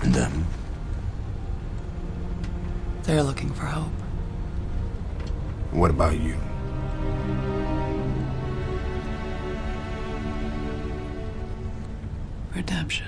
And them? They're looking for hope. What about you? Redemption.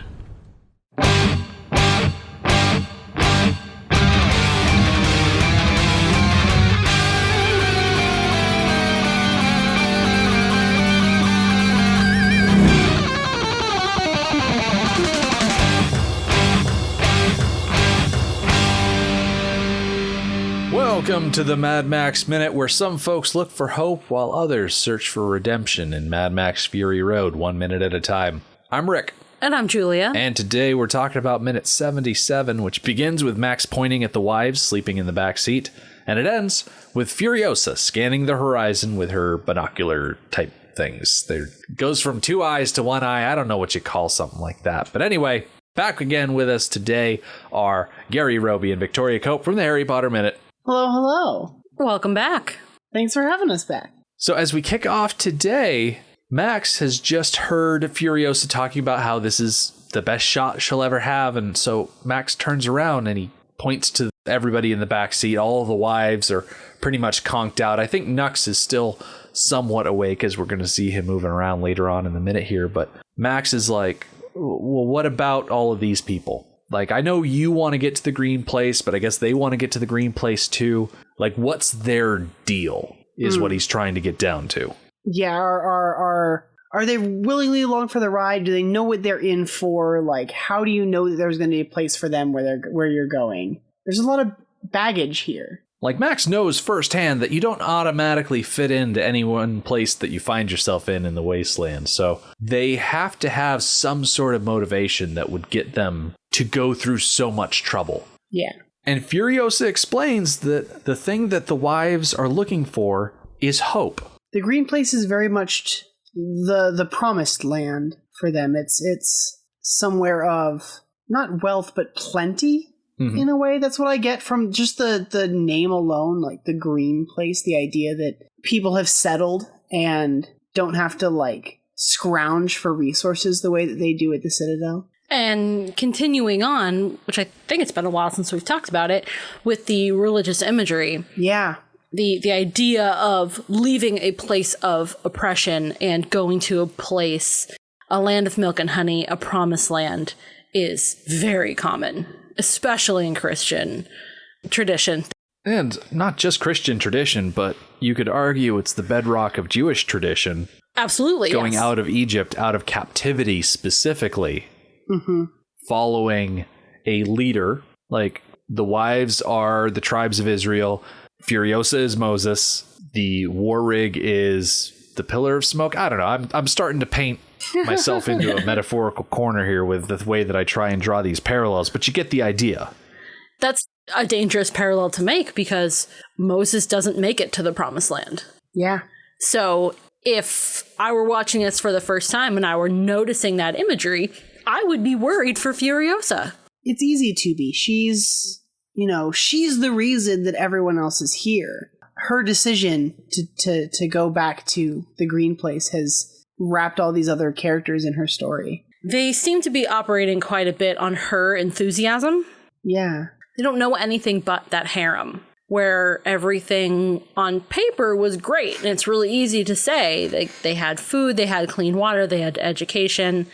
Welcome to the Mad Max Minute, where some folks look for hope while others search for redemption in Mad Max Fury Road, 1 minute at a time. I'm Rick. And I'm Julia. And today we're talking about minute 77, which begins with Max pointing at the wives sleeping in the back seat, and it ends with Furiosa scanning the horizon with her binocular type things. There goes from 2 eyes to 1 eye. I don't know what you call something like that. But anyway, back again with us today are Gary, Roby, and Victoria Cope from the Harry Potter Minute. Hello, hello. Welcome back. Thanks for having us back. So as we kick off today, Max has just heard Furiosa talking about how this is the best shot she'll ever have. And so Max turns around and he points to everybody in the backseat. All of the wives are pretty much conked out. I think Nux is still somewhat awake, as we're going to see him moving around later on in the minute here. But Max is like, well, what about all of these people? Like, I know you want to get to the green place, but I guess they want to get to the green place too. Like, what's their deal is what he's trying to get down to. Yeah, are they willingly along for the ride? Do they know what they're in for? Like, how do you know that there's going to be a place for them where you're going? There's a lot of baggage here. Like, Max knows firsthand that you don't automatically fit into any one place that you find yourself in the wasteland. So they have to have some sort of motivation that would get them to go through so much trouble. Yeah. And Furiosa explains that the thing that the wives are looking for is hope. The green place is very much the promised land for them. It's somewhere of not wealth, but plenty. Mm-hmm. In a way, that's what I get from just the name alone, like the green place, the idea that people have settled and don't have to like scrounge for resources the way that they do at the Citadel. And continuing on, which I think it's been a while since we've talked about it, with the religious imagery. Yeah. The idea of leaving a place of oppression and going to a place, a land of milk and honey, a promised land, is very common. Especially in Christian tradition. And not just Christian tradition, but you could argue it's the bedrock of Jewish tradition. Absolutely, Going yes. out of Egypt, out of captivity specifically, mm-hmm. following a leader. Like, the wives are the tribes of Israel. Furiosa is Moses. The war rig is the pillar of smoke. I don't know. I'm starting to paint myself into a metaphorical corner here with the way that I try and draw these parallels, but you get the idea. That's a dangerous parallel to make because Moses doesn't make it to the promised land. Yeah. So if I were watching this for the first time and I were noticing that imagery, I would be worried for Furiosa. It's easy to be. She's the reason that everyone else is here. Her decision to go back to the green place has wrapped all these other characters in her story. They seem to be operating quite a bit on her enthusiasm. Yeah. They don't know anything but that harem, where everything on paper was great. And it's really easy to say. They had food, they had clean water, they had education.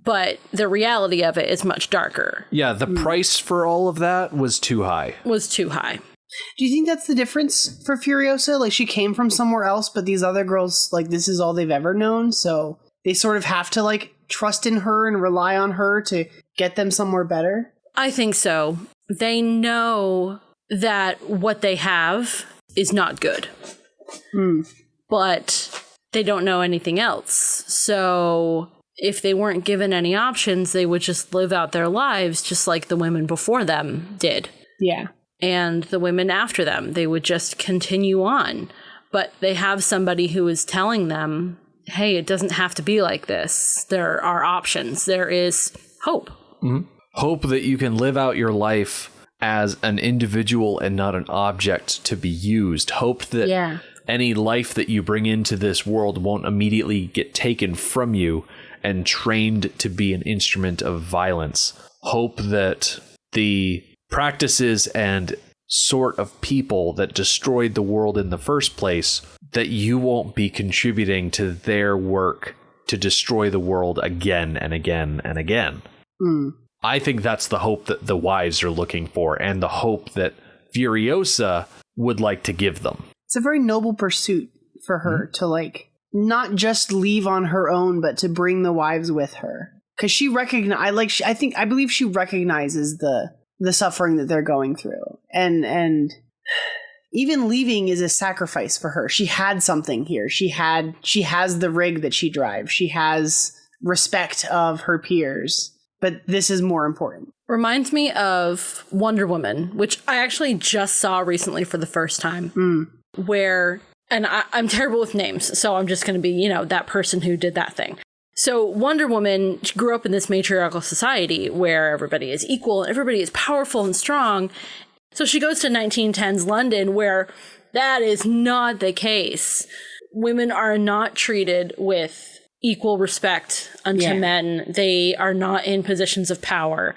But the reality of it is much darker. Yeah, the price for all of that was too high. Do you think that's the difference for Furiosa? Like, she came from somewhere else, but these other girls, like, this is all they've ever known, so they sort of have to, like, trust in her and rely on her to get them somewhere better? I think so. They know that what they have is not good. But they don't know anything else. So if they weren't given any options, they would just live out their lives just like the women before them did. Yeah. And the women after them, they would just continue on. But they have somebody who is telling them, hey, it doesn't have to be like this. There are options. There is hope. Mm-hmm. Hope that you can live out your life as an individual and not an object to be used. Hope that any life that you bring into this world won't immediately get taken from you and trained to be an instrument of violence. hope that the practices and sort of people that destroyed the world in the first place, that you won't be contributing to their work to destroy the world again and again and again. I think that's the hope that the wives are looking for, and the hope that Furiosa would like to give them. It's a very noble pursuit for her to like not just leave on her own, but to bring the wives with her, because she I believe she recognizes the suffering that they're going through, and even leaving is a sacrifice for her. She had something here. She has the rig that she drives. She has respect of her peers, but this is more important. Reminds me of Wonder Woman, which I actually just saw recently for the first time, where, and I'm terrible with names, so I'm just going to be, that person who did that thing. So Wonder Woman grew up in this matriarchal society where everybody is equal and everybody is powerful and strong. So she goes to 1910s London, where that is not the case. Women are not treated with equal respect unto men. They are not in positions of power.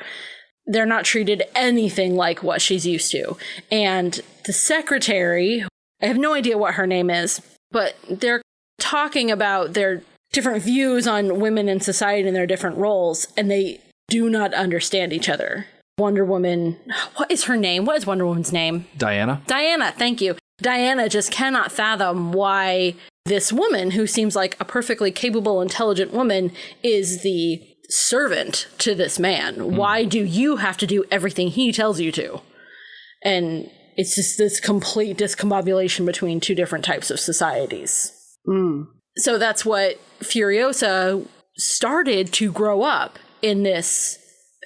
They're not treated anything like what she's used to. And the secretary, I have no idea what her name is, but they're talking about their different views on women in society and their different roles, and they do not understand each other. Wonder Woman, what is her name? What is Wonder Woman's name? Diana? Diana, thank you. Diana just cannot fathom why this woman, who seems like a perfectly capable, intelligent woman, is the servant to this man. Why do you have to do everything he tells you to? And it's just this complete discombobulation between two different types of societies. So that's what Furiosa started to grow up in, this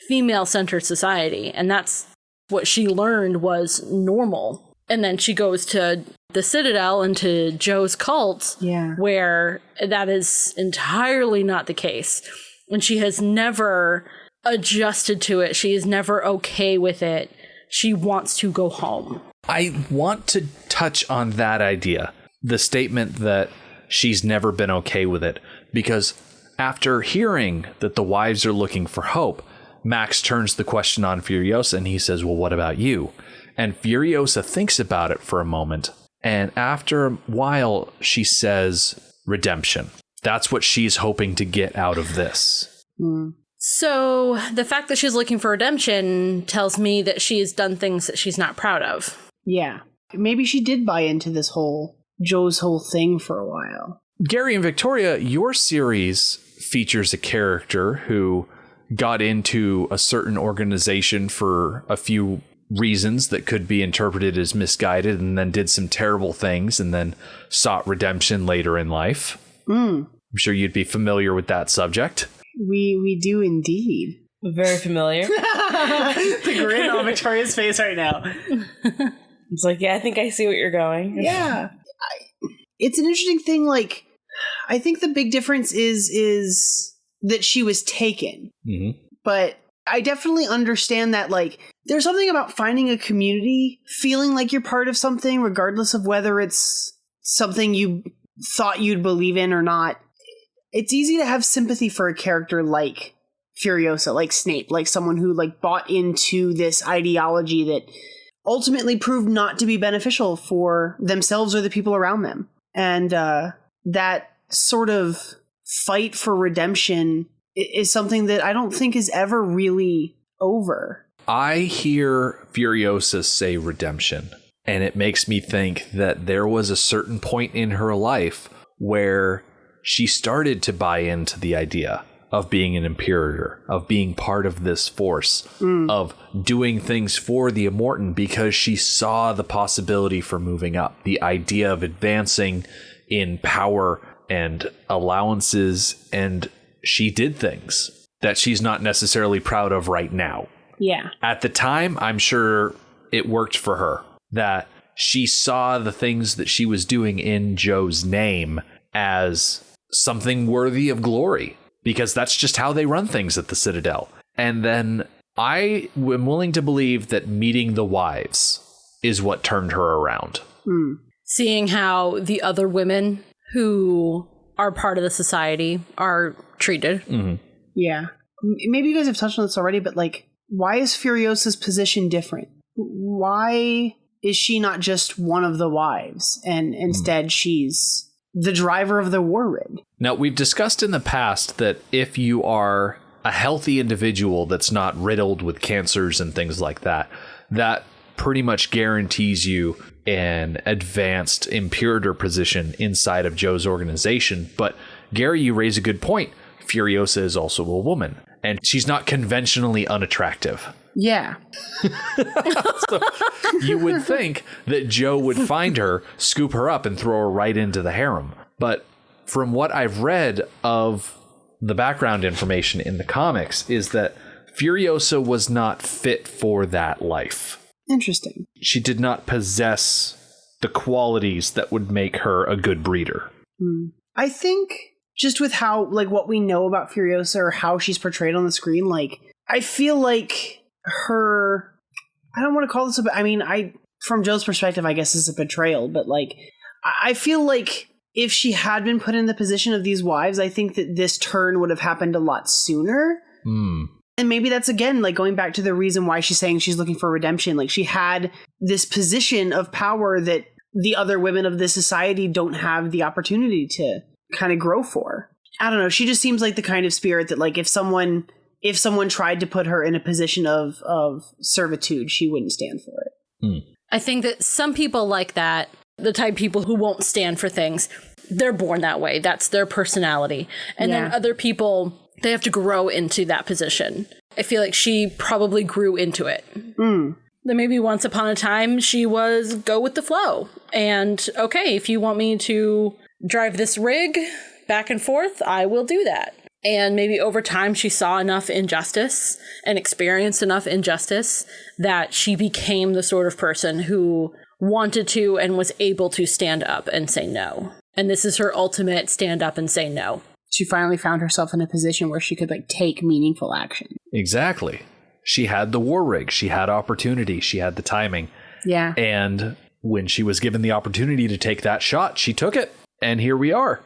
female-centered society. And that's what she learned was normal. And then she goes to the Citadel and to Joe's cult, where that is entirely not the case. And she has never adjusted to it. She is never okay with it. She wants to go home. I want to touch on that idea, the statement that she's never been okay with it, because after hearing that the wives are looking for hope, Max turns the question on Furiosa and he says, well, what about you? And Furiosa thinks about it for a moment. And after a while, she says, redemption. That's what she's hoping to get out of this. So the fact that she's looking for redemption tells me that she has done things that she's not proud of. Yeah. Maybe she did buy into this Joe's whole thing for a while. Gary and Victoria, your series features a character who got into a certain organization for a few reasons that could be interpreted as misguided, and then did some terrible things and then sought redemption later in life. I'm sure you'd be familiar with that subject. We do indeed. Very familiar. The grin on Victoria's face right now. It's like, yeah, I think I see what you're going. Yeah. It's an interesting thing. Like, I think the big difference is that she was taken. But I definitely understand that, like, there's something about finding a community, feeling like you're part of something, regardless of whether it's something you thought you'd believe in or not. It's easy to have sympathy for a character like Furiosa, like Snape, like someone who like bought into this ideology that ultimately proved not to be beneficial for themselves or the people around them. And that sort of fight for redemption is something that I don't think is ever really over. I hear Furiosa say redemption, and it makes me think that there was a certain point in her life where she started to buy into the idea of being an Imperator, of being part of this force, of doing things for the Immortan, because she saw the possibility for moving up, the idea of advancing in power and allowances, and she did things that she's not necessarily proud of right now. Yeah. At the time, I'm sure it worked for her, that she saw the things that she was doing in Joe's name as something worthy of glory, because that's just how they run things at the Citadel. And then I am willing to believe that meeting the wives is what turned her around. Seeing how the other women who are part of the society are treated. Yeah. Maybe you guys have touched on this already, but like why is Furiosa's position different? Why is she not just one of the wives, and instead she's the driver of the war rig? Now, we've discussed in the past that if you are a healthy individual that's not riddled with cancers and things like that, that pretty much guarantees you an advanced imperator position inside of Joe's organization. But Gary, you raise a good point. Furiosa is also a woman, and she's not conventionally unattractive. Yeah. So you would think that Joe would find her, scoop her up, and throw her right into the harem. But from what I've read of the background information in the comics is that Furiosa was not fit for that life. Interesting. She did not possess the qualities that would make her a good breeder. I think just with how, like, what we know about Furiosa or how she's portrayed on the screen, like, I feel like her, I don't want to call this from Joe's perspective, I guess it's a betrayal, but, like, I feel like if she had been put in the position of these wives, I think that this turn would have happened a lot sooner. And maybe that's, again, like, going back to the reason why she's saying she's looking for redemption. Like, she had this position of power that the other women of this society don't have the opportunity to kind of grow for. I don't know. She just seems like the kind of spirit that, like, if someone tried to put her in a position of servitude, she wouldn't stand for it. I think that some people like that, the type of people who won't stand for things, they're born that way. That's their personality. And then other people, they have to grow into that position. I feel like she probably grew into it. Then maybe once upon a time, she was go with the flow. And, okay, if you want me to drive this rig back and forth, I will do that. And maybe over time, she saw enough injustice and experienced enough injustice that she became the sort of person who wanted to and was able to stand up and say no. And this is her ultimate stand up and say no. She finally found herself in a position where she could, like, take meaningful action. Exactly. She had the war rig. She had opportunity. She had the timing. Yeah. And when she was given the opportunity to take that shot, she took it. And here we are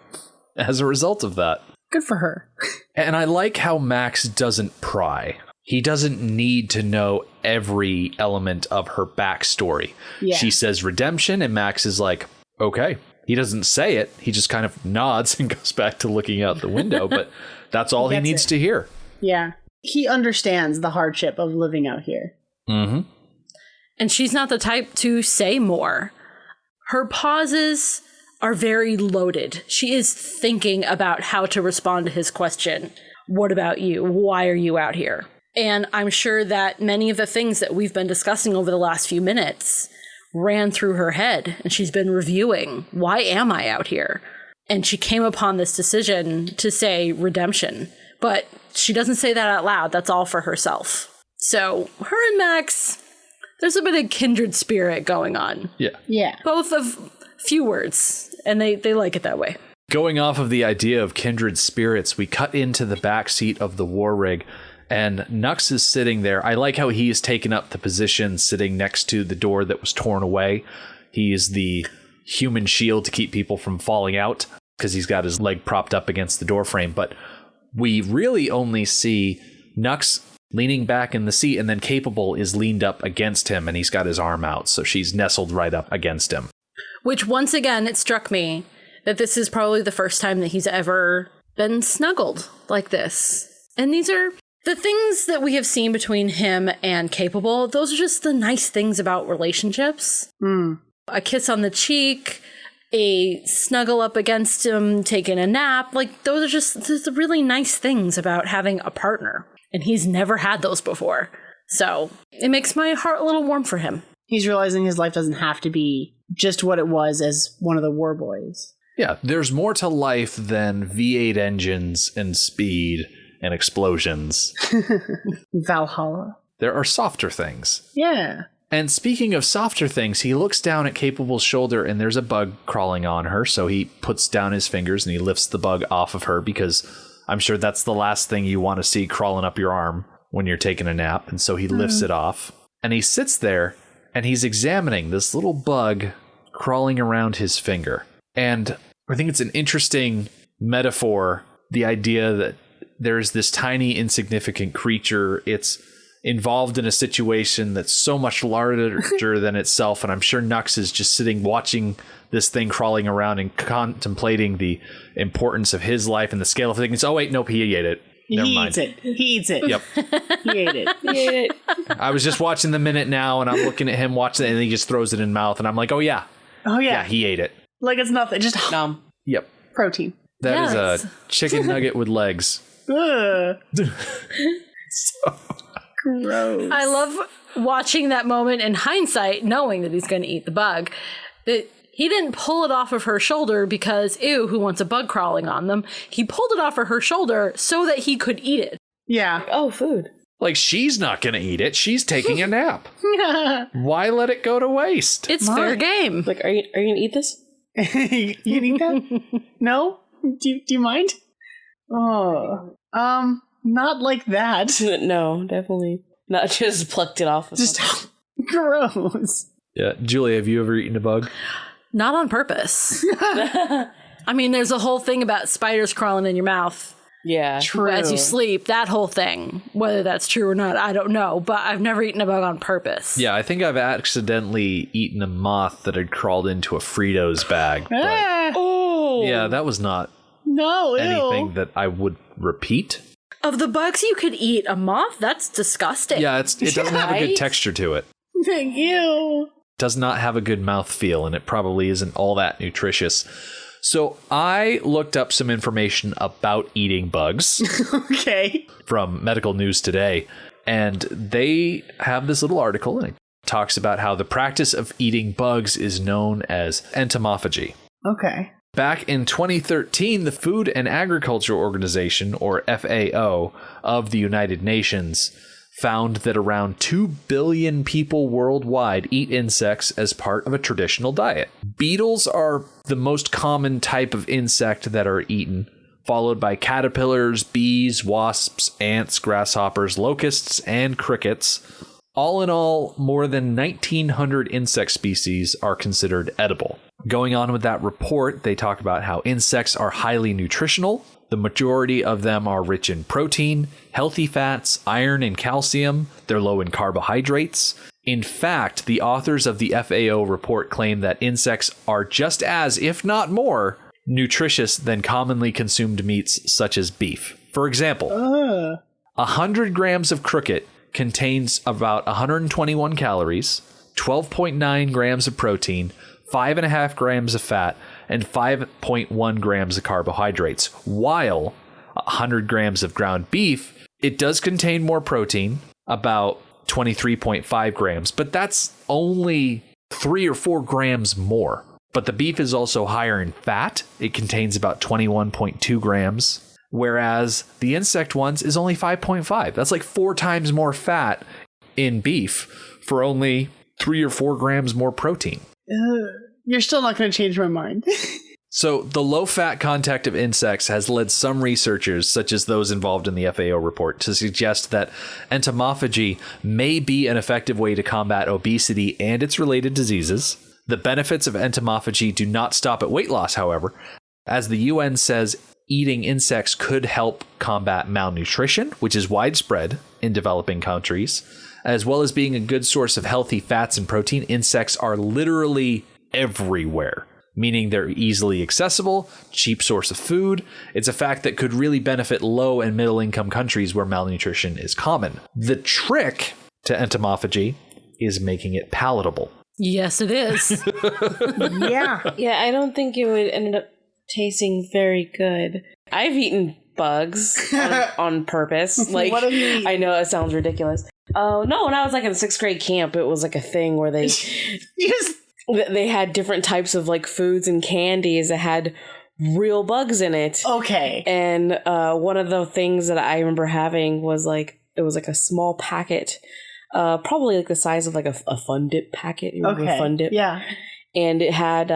as a result of that. Good for her. And I like how Max doesn't pry. He doesn't need to know every element of her backstory. Yeah. She says redemption, and Max is like, okay. He doesn't say it. He just kind of nods and goes back to looking out the window. But that's all he needs to hear. Yeah. He understands the hardship of living out here. Mm-hmm. And she's not the type to say more. Her pauses are very loaded. She is thinking about how to respond to his question. What about you? Why are you out here? And I'm sure that many of the things that we've been discussing over the last few minutes ran through her head, and she's been reviewing, why am I out here? And she came upon this decision to say redemption, but she doesn't say that out loud. That's all for herself. So her and Max, there's a bit of kindred spirit going on. Yeah. Both of few words, and they like it that way. Going off of the idea of kindred spirits, we cut into the back seat of the war rig, and Nux is sitting there. I like how he has taken up the position sitting next to the door that was torn away. He is the human shield to keep people from falling out because he's got his leg propped up against the door frame. But we really only see Nux leaning back in the seat, and then Capable is leaned up against him, and he's got his arm out. So she's nestled right up against him. Which, once again, it struck me that this is probably the first time that he's ever been snuggled like this. And these are the things that we have seen between him and Capable. Those are just the nice things about relationships. A kiss on the cheek, a snuggle up against him, taking a nap. Like, those are just the really nice things about having a partner. And he's never had those before. So it makes my heart a little warm for him. He's realizing his life doesn't have to be just what it was as one of the war boys. Yeah, there's more to life than V8 engines and speed and explosions. Valhalla. There are softer things. Yeah. And speaking of softer things, he looks down at Capable's shoulder and there's a bug crawling on her. So he puts down his fingers and he lifts the bug off of her because I'm sure that's the last thing you want to see crawling up your arm when you're taking a nap. And so he lifts it off and he sits there and he's examining this little bug crawling around his finger. And I think it's an interesting metaphor, the idea that there's this tiny, insignificant creature. It's involved in a situation that's so much larger than itself. And I'm sure Nux is just sitting watching this thing crawling around and contemplating the importance of his life and the scale of things. Oh, wait, nope, he ate it. Never mind. He eats it. Yep. He ate it. He ate it. I was just watching the minute now, and I'm looking at him watching it, and he just throws it in mouth. And I'm like, oh, yeah. Oh, yeah. Yeah, he ate it. Like it's nothing. Just Nom. Yep. protein. That is Yes. a chicken nugget with legs. Ugh. So Gross. I love watching that moment in hindsight, knowing that he's going to eat the bug. That he didn't pull it off of her shoulder because, ew, who wants a bug crawling on them? He pulled it off of her shoulder so that he could eat it. Yeah. Oh, food. like, she's not going to eat it. She's taking a nap. Why let it go to waste? It's fair game. Like, are you gonna eat this? You need that? No? Do you mind? Oh. Not like that. No, definitely not. Just plucked it off. Just gross. Yeah. Julie, have you ever eaten a bug? Not on purpose. I mean, there's a whole thing about spiders crawling in your mouth yeah. True. as you sleep. That whole thing. Whether that's true or not, I don't know. But I've never eaten a bug on purpose. Yeah, I think I've accidentally eaten a moth that had crawled into a Fritos bag. But Ah, Oh. yeah, that was not no, anything ew. that I would repeat. Of the bugs you could eat, a moth? That's disgusting. Yeah, it doesn't have a good Right? texture to it. Ew. Does not have a good mouthfeel, and it probably isn't all that nutritious. So I looked up some information about eating bugs Okay. from Medical News Today, and they have this little article, and it talks about how the practice of eating bugs is known as entomophagy. Okay. Back in 2013, the Food and Agriculture Organization, or FAO, of the United Nations found that around 2 billion people worldwide eat insects as part of a traditional diet. Beetles are the most common type of insect that are eaten, followed by caterpillars, bees, wasps, ants, grasshoppers, locusts, and crickets. All in all, more than 1,900 insect species are considered edible. Going on with that report, they talk about how insects are highly nutritional. The majority of them are rich in protein, healthy fats, iron, and calcium. They're low in carbohydrates. In fact, the authors of the FAO report claim that insects are just as, if not more, nutritious than commonly consumed meats such as beef. For example, 100 grams of cricket contains about 121 calories, 12.9 grams of protein, 5.5 grams of fat, and 5.1 grams of carbohydrates. While 100 grams of ground beef, it does contain more protein, about 23.5 grams, but that's only 3 or 4 grams more. But the beef is also higher in fat. It contains about 21.2 grams, whereas the insect ones is only 5.5. That's like 4 times more fat in beef for only 3 or 4 grams more protein. You're still not going to change my mind. So the low-fat content of insects has led some researchers, such as those involved in the FAO report, to suggest that entomophagy may be an effective way to combat obesity and its related diseases. The benefits of entomophagy do not stop at weight loss, however. As the UN says, eating insects could help combat malnutrition, which is widespread in developing countries, as well as being a good source of healthy fats and protein. Insects are literally everywhere, meaning they're easily accessible, cheap source of food. It's a fact that could really benefit low and middle income countries where malnutrition is common. The trick to entomophagy is making it palatable. Yes, it is. Yeah. Yeah, I don't think it would end up tasting very good. I've eaten bugs on purpose. Like, What have you eaten? I know it sounds ridiculous. Oh no! When I was like in 6th grade camp, it was like a thing where they they had different types of like foods and candies that had real bugs in it. Okay. And one of the things that I remember having was like it was like a small packet, probably like the size of like a Fun Dip packet. You remember Fun Dip? Yeah. And it had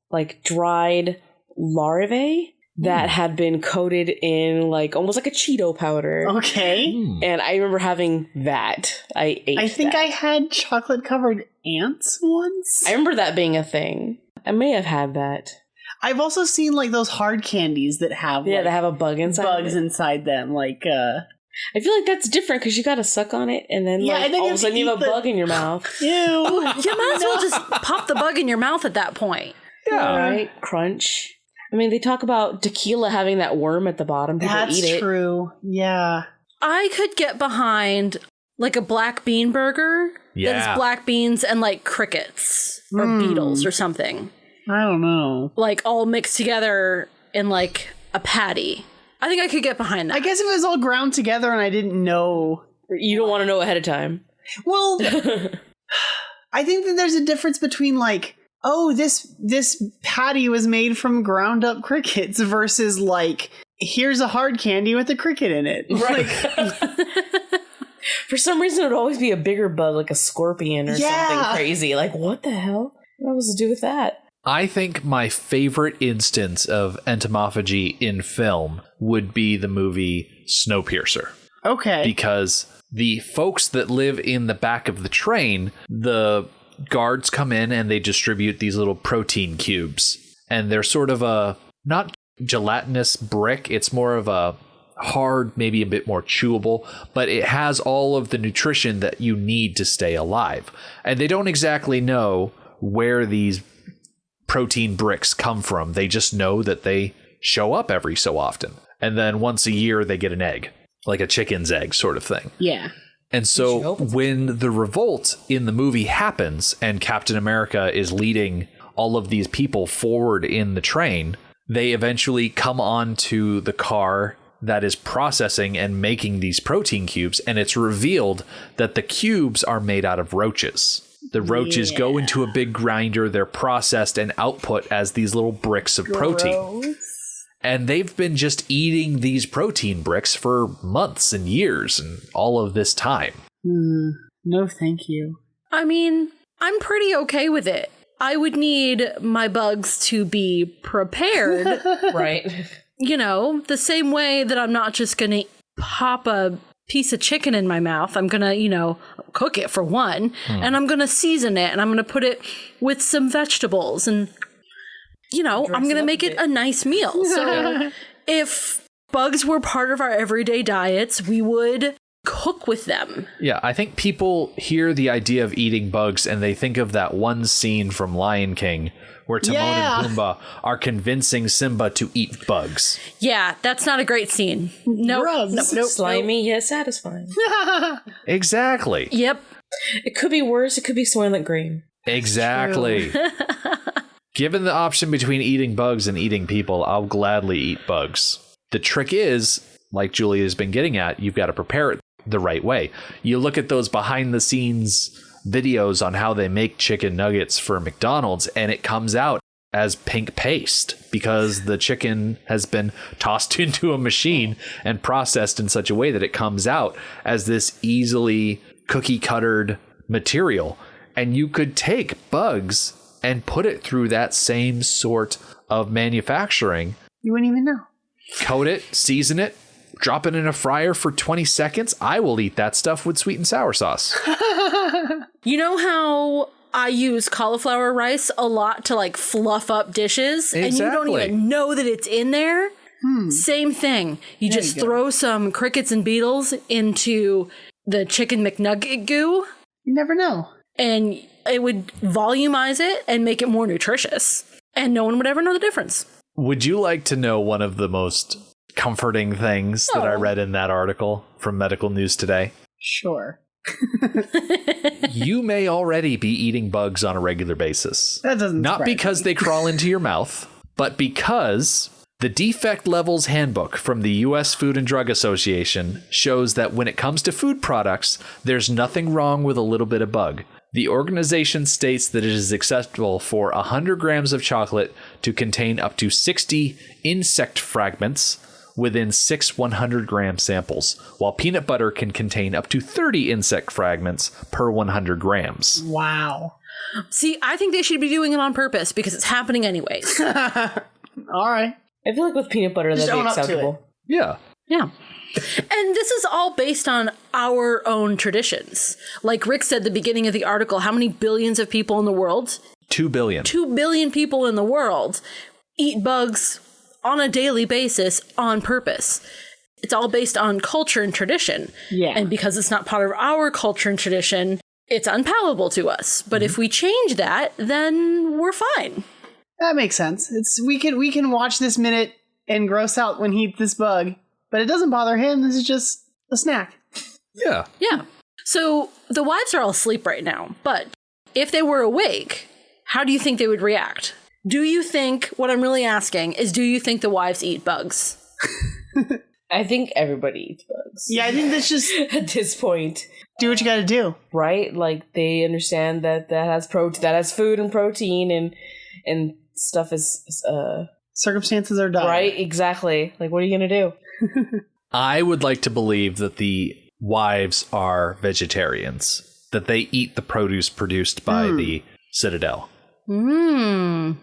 like dried larvae that had been coated in like almost like a Cheeto powder. Okay. And I remember having that. I ate I think that. I had chocolate covered ants once. I remember that being a thing. I may have had that. I've also seen like those hard candies that have Yeah, like, they have a bug inside. bugs of it. inside them, like I feel like that's different because you got to suck on it and then, and then all of a sudden you have a bug in your mouth. Ew. You might as well just pop the bug in your mouth at that point. Yeah. Right? Crunch. I mean, they talk about tequila having that worm at the bottom. People eat it. That's true. Yeah. I could get behind like a black bean burger that is black beans and like crickets or beetles or something. I don't know. Like all mixed together in like a patty. I think I could get behind that. I guess if it was all ground together and I didn't know. You don't want to know ahead of time. Well, I think that there's a difference between like, oh, this patty was made from ground up crickets versus like, here's a hard candy with a cricket in it. Right. For some reason, it would always be a bigger bug, like a scorpion or something crazy. Like, what the hell? What was to do with that? I think my favorite instance of entomophagy in film would be the movie Snowpiercer. Okay. Because the folks that live in the back of the train, the guards come in and they distribute these little protein cubes. And they're sort of a, not gelatinous brick, it's more of a hard, maybe a bit more chewable, but it has all of the nutrition that you need to stay alive. And they don't exactly know where these protein bricks come from. They just know that they show up every so often. And then once a year they get an egg, like a chicken's egg sort of thing. Yeah. And so when the revolt in the movie happens and Captain America is leading all of these people forward in the train, they eventually come onto the car that is processing and making these protein cubes, and it's revealed that the cubes are made out of roaches. The roaches go into a big grinder, they're processed and output as these little bricks of protein. And they've been just eating these protein bricks for months and years and all of this time. No, thank you. I mean, I'm pretty okay with it. I would need my bugs to be prepared. Right. You know, the same way that I'm not just going to pop a piece of chicken in my mouth. I'm going to, you know, cook it for one, and I'm going to season it, and I'm going to put it with some vegetables, and, you know, I'm going to make it a nice meal. So if bugs were part of our everyday diets, we would cook with them. Yeah, I think people hear the idea of eating bugs and they think of that one scene from Lion King where Timon and Pumbaa are convincing Simba to eat bugs. Yeah, that's not a great scene. Nope. Slimy yet satisfying. Exactly. Yep. It could be worse. It could be Soylent Green. Exactly. Given the option between eating bugs and eating people, I'll gladly eat bugs. The trick is, like Julie has been getting at, you've got to prepare it the right way. You look at those behind the scenes videos on how they make chicken nuggets for McDonald's, and it comes out as pink paste because the chicken has been tossed into a machine and processed in such a way that it comes out as this easily cookie cuttered material. And you could take bugs and put it through that same sort of manufacturing. You wouldn't even know. Coat it, season it, drop it in a fryer for 20 seconds. I will eat that stuff with sweet and sour sauce. You know how I use cauliflower rice a lot to like fluff up dishes, and you don't even know that it's in there? Same thing. You just throw some crickets and beetles into the chicken McNugget goo. You never know. And it would volumize it and make it more nutritious. And no one would ever know the difference. Would you like to know one of the most comforting things that I read in that article from Medical News Today? Sure. You may already be eating bugs on a regular basis. That doesn't Not because they crawl into your mouth, but because the Defect Levels Handbook from the U.S. Food and Drug Association shows that when it comes to food products, there's nothing wrong with a little bit of bug. The organization states that it is acceptable for 100 grams of chocolate to contain up to 60 insect fragments within 6 100-gram samples, while peanut butter can contain up to 30 insect fragments per 100 grams. Wow. See, I think they should be doing it on purpose because it's happening anyways. All right. I feel like with peanut butter, that'd be acceptable. Yeah. Yeah. And this is all based on our own traditions. Like Rick said at the beginning of the article, how many billions of people in the world? 2 billion. 2 billion people in the world eat bugs on a daily basis on purpose. it's all based on culture and tradition. Yeah. And because it's not part of our culture and tradition, it's unpalatable to us. But if we change that, then we're fine. That makes sense. We can watch this minute and gross out when he eats this bug, but it doesn't bother him. This is just a snack. Yeah. Yeah. So the wives are all asleep right now, but if they were awake, how do you think they would react? Do you think, what I'm really asking is, do you think the wives eat bugs? I think everybody eats bugs. Yeah, I think that's just at this point. Do what you got to do, right? Like they understand that has that has food and protein and stuff is circumstances are dire. Right, exactly. Like, what are you gonna do? I would like to believe that the wives are vegetarians, that they eat the produce produced by the Citadel. And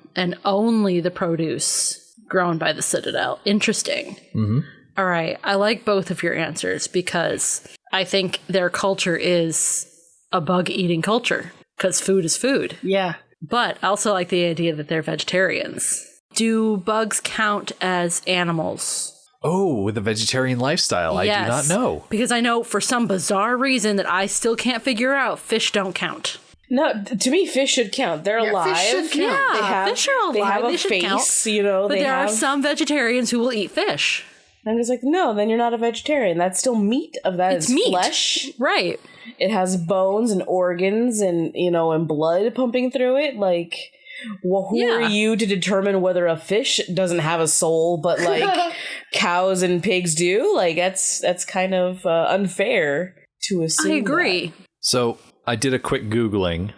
only the produce grown by the Citadel. Interesting. Mm-hmm. All right. I like both of your answers because I think their culture is a bug-eating culture because food is food. Yeah. But I also like the idea that they're vegetarians. Do bugs count as animals? Oh, with a vegetarian lifestyle, Yes, I do not know. Because I know for some bizarre reason that I still can't figure out, fish don't count. No, to me, fish should count. They're alive. Fish should count. Yeah, fish are alive. They have a should face, count. you know. But there are some vegetarians who will eat fish. I'm just like, no, then you're not a vegetarian. That's still meat. It's meat. Flesh. Right. It has bones and organs and, and blood pumping through it. Like, well, who are you to determine whether a fish doesn't have a soul, but like cows and pigs do? Like, that's kind of unfair to assume. I agree. That. So I did a quick Googling.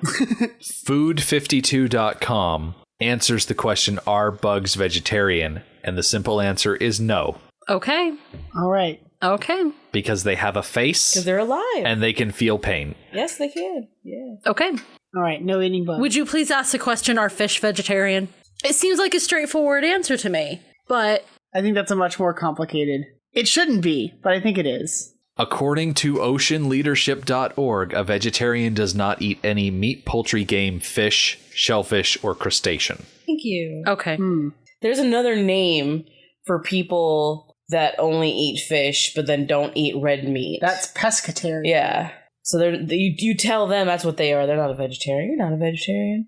Food52.com answers the question, are bugs vegetarian? And the simple answer is no. Okay. All right. Okay. Because they have a face. Because they're alive. And they can feel pain. Yes, they can. Yeah. Okay. All right. No eating bugs. Would you please ask the question, are fish vegetarian? It seems like a straightforward answer to me, but... I think that's a much more complicated... It shouldn't be, but I think it is. According to oceanleadership.org, a vegetarian does not eat any meat, poultry, game, fish, shellfish, or crustacean. Thank you. Okay. There's another name for people that only eat fish but then don't eat red meat. That's pescatarian. Yeah. So you tell them that's what they are. They're not a vegetarian. You're not a vegetarian.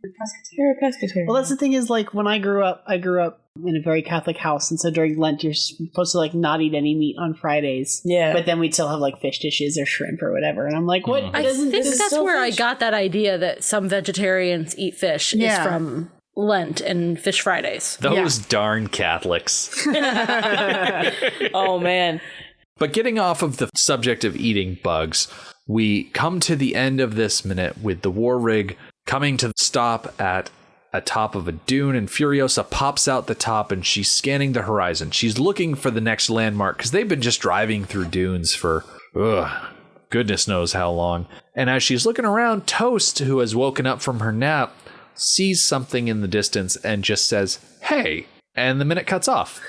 You're a pescatarian. Well, that's the thing is, like, when I grew up in a very Catholic house, and so during Lent, you're supposed to, like, not eat any meat on Fridays. Yeah. But then we'd still have, like, fish dishes or shrimp or whatever. And I'm like, what? I think that's where I got that idea that some vegetarians eat fish is from Lent and Fish Fridays. Those darn Catholics. Oh, man. But getting off of the subject of eating bugs, we come to the end of this minute with the war rig coming to stop at a top of a dune, and Furiosa pops out the top and she's scanning the horizon. She's looking for the next landmark because they've been just driving through dunes for goodness knows how long. And as she's looking around, Toast, who has woken up from her nap, sees something in the distance and just says, "Hey," and the minute cuts off.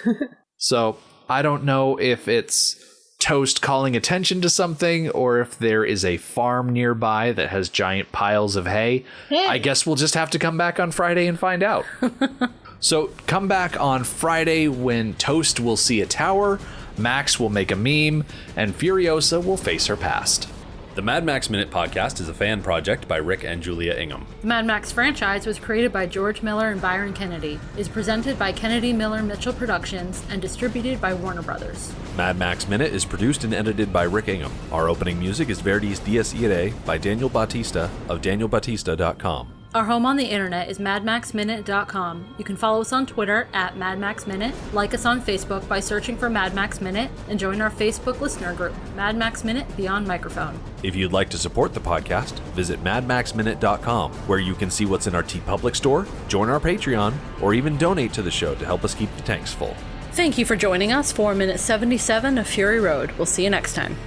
So I don't know if it's Toast calling attention to something or if there is a farm nearby that has giant piles of hay. I guess we'll just have to come back on Friday and find out. So come back on Friday when Toast will see a tower, Max will make a meme, and Furiosa will face her past. The Mad Max Minute podcast is a fan project by Rick and Julia Ingham. The Mad Max franchise was created by George Miller and Byron Kennedy, is presented by Kennedy Miller Mitchell Productions, and distributed by Warner Brothers. Mad Max Minute is produced and edited by Rick Ingham. Our opening music is Verdi's Dies Irae by Daniel Bautista of danielbautista.com. Our home on the internet is madmaxminute.com. You can follow us on Twitter at madmaxminute, like us on Facebook by searching for Mad Max Minute, and join our Facebook listener group, Mad Max Minute Beyond Microphone. If you'd like to support the podcast, visit madmaxminute.com, where you can see what's in our TeePublic store, join our Patreon, or even donate to the show to help us keep the tanks full. Thank you for joining us for minute 77 of Fury Road. We'll see you next time.